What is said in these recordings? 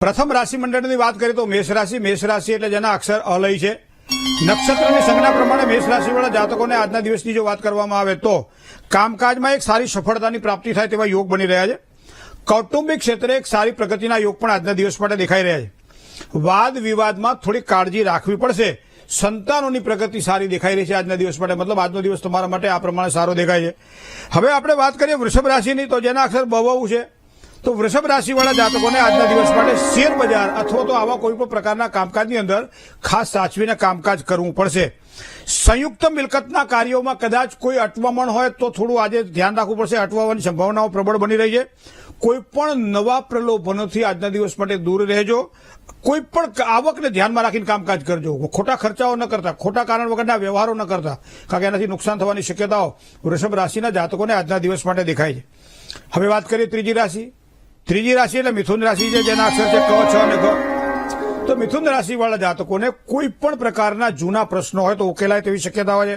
પ્રથમ રાશિ મંડળની વાત કરીએ તો મેષ રાશિ એટલે જેના અક્ષર અલય છે. નક્ષત્રની સંજ્ઞા પ્રમાણે મેષ રાશિવાળા જાતકોને આજના દિવસની જો વાત કરવામાં આવે તો કામકાજમાં એક સારી સફળતાની પ્રાપ્તિ થાય તેવા યોગ બની રહ્યા છે. કૌટુંબિક ક્ષેત્રે એક સારી પ્રગતિના યોગ પણ આજના દિવસ માટે દેખાઈ રહ્યા છે. વાદ વિવાદમાં થોડી કાળજી રાખવી પડશે. સંતાનોની પ્રગતિ સારી દેખાઈ રહી છે આજના દિવસ માટે, મતલબ આજનો દિવસ તમારા માટે આ પ્રમાણે સારો દેખાય છે. હવે આપણે વાત કરીએ વૃષભ રાશિની, તો જેના અક્ષર બહુ છે. તો વૃષભ રાશિવાળા જાતકોને આજના દિવસ માટે શેર બજાર અથવા તો આવા કોઈ પણ પ્રકારના કામકાજની અંદર ખાસ સાચવીને કામકાજ કરવું પડશે. સંયુક્ત મિલકતના કાર્યોમાં કદાચ કોઈ અટવામણ હોય તો થોડું આજે ધ્યાન રાખવું પડશે. અટવાવાની સંભાવનાઓ પ્રબળ બની રહી છે. કોઈ પણ નવા પ્રલોભનોથી આજના દિવસ માટે દૂર રહેજો. કોઈ પણ આવકને ધ્યાનમાં રાખીને કામકાજ કરજો. ખોટા ખર્ચાઓ ન કરતા, ખોટા કારણ વગરના વ્યવહારો ન કરતા, કારણ કે એનાથી નુકસાન થવાની શક્યતાઓ વૃષભ રાશિના જાતકોને આજના દિવસ માટે દેખાય છે. હવે વાત કરીએ ત્રીજી રાશિ એટલે મિથુન રાશિ છે, જેના અક્ષર છે ક, છ અને ગ. તો મિથુન રાશિવાળા જાતકોને કોઈ પણ પ્રકારના જૂના પ્રશ્નો હોય તો ઉકેલાય તેવી શક્યતાઓ છે.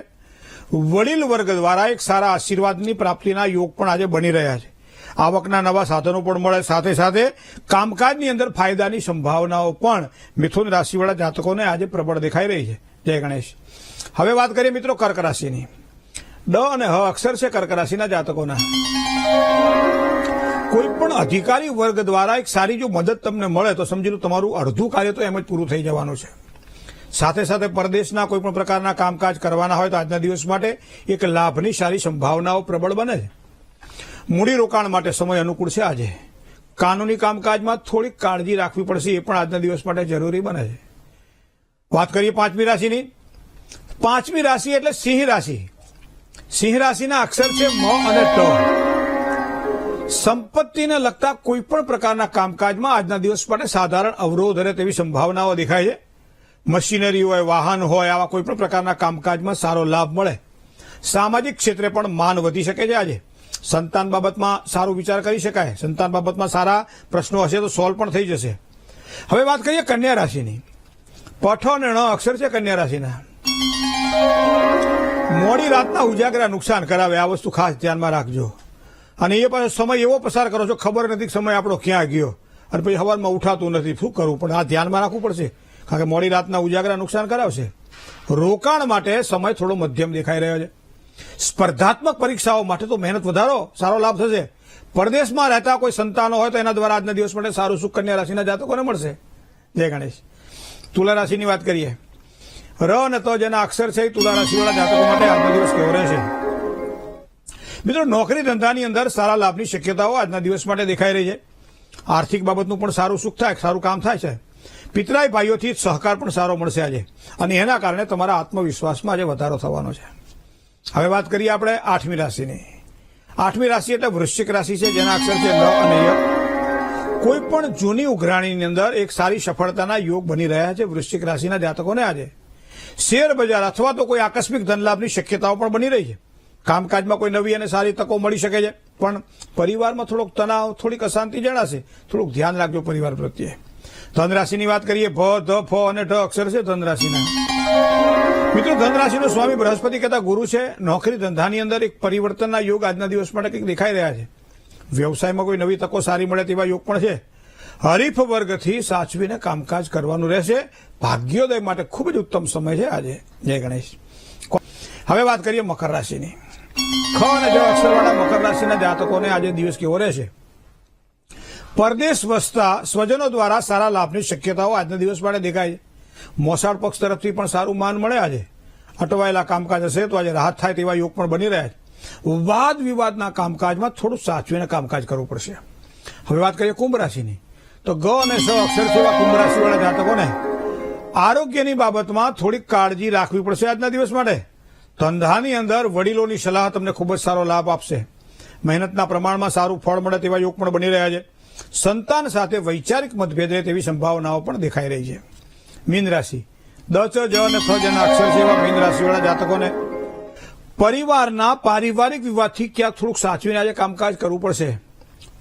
વડીલ વર્ગ દ્વારા એક સારા આશીર્વાદની પ્રાપ્તિના યોગ પણ આજે બની રહ્યા છે. આવકના નવા સાધનો પણ મળે, સાથે સાથે કામકાજની અંદર ફાયદાની સંભાવનાઓ પણ મિથુન રાશિવાળા જાતકોને આજે પ્રબળ દેખાઈ રહી છે. જય ગણેશ. હવે વાત કરીએ મિત્રો કર્ક રાશિની. ડ અને હ અક્ષર છે કર્ક રાશિના જાતકોના. કોઈ પણ અધિકારી વર્ગ દ્વારા એક સારી જો મદદ તમને મળે તો સમજી લો તમારું અડધું કાર્ય તો એમ જ પૂરું થઈ જવાનું છે. સાથે સાથે પરદેશના કોઈ પણ પ્રકારના કામકાજ કરવાના હોય તો આજના દિવસ માટે એક લાભની સારી સંભાવનાઓ પ્રબળ બને છે. મૂડીરોકાણ માટે સમય અનુકૂળ છે આજે. કાનૂની કામકાજમાં થોડીક કાળજી રાખવી પડશે, એ પણ આજના દિવસ માટે જરૂરી બને છે. વાત કરીએ પાંચમી રાશિની. પાંચમી રાશિ એટલે સિંહ રાશિ. સિંહ રાશિના અક્ષર છે મ અને ટ. સંપત્તિને લગતા કોઈ પણ પ્રકારના કામકાજમાં આજના દિવસ માટે સાધારણ અવરોધ રહે તેવી સંભાવનાઓ દેખાય છે. મશીનરી હોય, વાહન હોય, આવા કોઈ પણ પ્રકારના કામકાજમાં સારો લાભ મળે. સામાજિક ક્ષેત્રે પણ માન વધી શકે છે આજે. સંતાન બાબતમાં સારો વિચાર કરી શકાય. સંતાન બાબતમાં સારા પ્રશ્નો હશે તો સોલ્વ પણ થઈ જશે. હવે વાત કરીએ કન્યા રાશિની. પઠ અને ણ અક્ષર છે કન્યા રાશિના. મોડી રાતના ઉજાગરા નુકસાન કરાવે, આ વસ્તુ ખાસ ધ્યાનમાં રાખજો. અને એ પાછો સમય એવો પસાર કરો છો ખબર નથી સમય આપણો ક્યાં ગયો, અને પછી સવારમાં ઉઠાતું નથી, શું કરવું? પણ આ ધ્યાનમાં રાખવું પડશે, કારણ કે મોડી રાતના ઉજાગરા નુકસાન કરાવશે. રોકાણ માટે સમય થોડો મધ્યમ દેખાઈ રહ્યો છે. સ્પર્ધાત્મક પરીક્ષાઓ માટે તો મહેનત વધારો, સારો લાભ થશે. પરદેશમાં રહેતા કોઈ સંતાનો હોય તો એના દ્વારા આજના દિવસ માટે સારું સુખ કન્યા રાશિના જાતકોને મળશે. જય ગણેશ. તુલા રાશિની વાત કરીએ. ર અને ત જેના અક્ષર છે તુલા રાશિવાળા જાતકો માટે આજનો દિવસ કેવો રહેશે? મિત્રો, નોકરી ધંધાની અંદર સારા લાભની શક્યતાઓ આજના દિવસ માટે દેખાઈ રહી છે. આર્થિક બાબતનું પણ સારું સુખ થાય, સારું કામ થાય છે. પિતરાઈ ભાઈઓથી સહકાર પણ સારો મળશે આજે, અને એના કારણે તમારા આત્મવિશ્વાસમાં આજે વધારો થવાનો છે. હવે વાત કરીએ આપણે આઠમી રાશિની. આઠમી રાશિ એટલે વૃશ્ચિક રાશિ છે, જેના અક્ષર છે ન અને ય. કોઈ પણ જૂની ઉઘરાણીની અંદર એક સારી સફળતાના યોગ બની રહ્યા છે વૃશ્ચિક રાશિના જાતકોને આજે. શેર બજાર અથવા તો કોઈ આકસ્મિક ધનલાભની શક્યતાઓ પણ બની રહી છે. કામકાજમાં કોઈ નવી અને સારી તકો મળી શકે છે, પણ પરિવારમાં થોડોક તણાવ, થોડીક અશાંતિ જણાશે. થોડુંક ધ્યાન રાખજો પરિવાર પ્રત્યે. ધન રાશિની વાત કરીએ. ભ, ધ, ફ અને ઢ અક્ષર છે ધન રાશિના. મિત્રો, ધન રાશિનો સ્વામી બૃહસ્પતિ કહેતા ગુરુ છે. નોકરી ધંધાની અંદર એક પરિવર્તનના યોગ આજના દિવસ માટે કંઈક દેખાઈ રહ્યા છે. વ્યવસાયમાં કોઈ નવી તકો સારી મળે તેવા યોગ પણ છે. હરીફ વર્ગથી સાચવીને કામકાજ કરવાનું રહેશે. ભાગ્યોદય માટે ખૂબ જ ઉત્તમ સમય છે આજે. જય ગણેશ. હવે વાત કરીએ મકર રાશિની. ખ અને જ અક્ષરવાળા મકર રાશિના જાતકોને આજે દિવસ કેવો રહેશે? પરદેશ વસતા સ્વજનો દ્વારા સારા લાભની શક્યતાઓ આજના દિવસ માટે દેખાય છે. મોસાળ પક્ષ તરફથી પણ સારું માન મળે આજે. અટવાયેલા કામકાજ હશે તો આજે રાહત થાય તેવા યોગ પણ બની રહ્યા છે. વાદ વિવાદના કામકાજમાં થોડું સાચવીને કામકાજ કરવું પડશે. હવે વાત કરીએ કુંભ રાશિની. તો ગ અને સ અક્ષર જેવા કુંભ રાશિવાળા જાતકોને આરોગ્યની બાબતમાં થોડીક કાળજી રાખવી પડશે આજના દિવસ માટે. ધંધાની અંદર વડીલોની સલાહ તમને ખૂબ જ સારો લાભ આપશે. મહેનતના પ્રમાણમાં સારું ફળ મળે તેવા યોગ પણ બની રહ્યા છે. સંતાન સાથે વૈચારિક મતભેદ રહે તેવી સંભાવનાઓ પણ દેખાઈ રહી છે. મીન રાશિ. દ, ચ, જ અને થ જેના અક્ષર છે એવા મીન રાશિવાળા જાતકોને પરિવારના પારિવારિક વિવાદથી ક્યાંક થોડુંક સાચવીને આજે કામકાજ કરવું પડશે.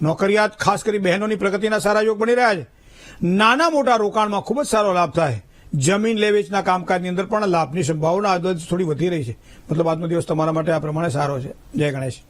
નોકરિયાત, ખાસ કરી બહેનોની પ્રગતિના સારા યોગ બની રહ્યા છે. નાના મોટા રોકાણમાં ખૂબ જ સારો લાભ થાય. જમીન લે વેચના કામકાજની અંદર પણ લાભની સંભાવના થોડી વધી રહી છે. મતલબ આજનો દિવસ તમારા માટે આ પ્રમાણે સારો છે. જય ગણેશ.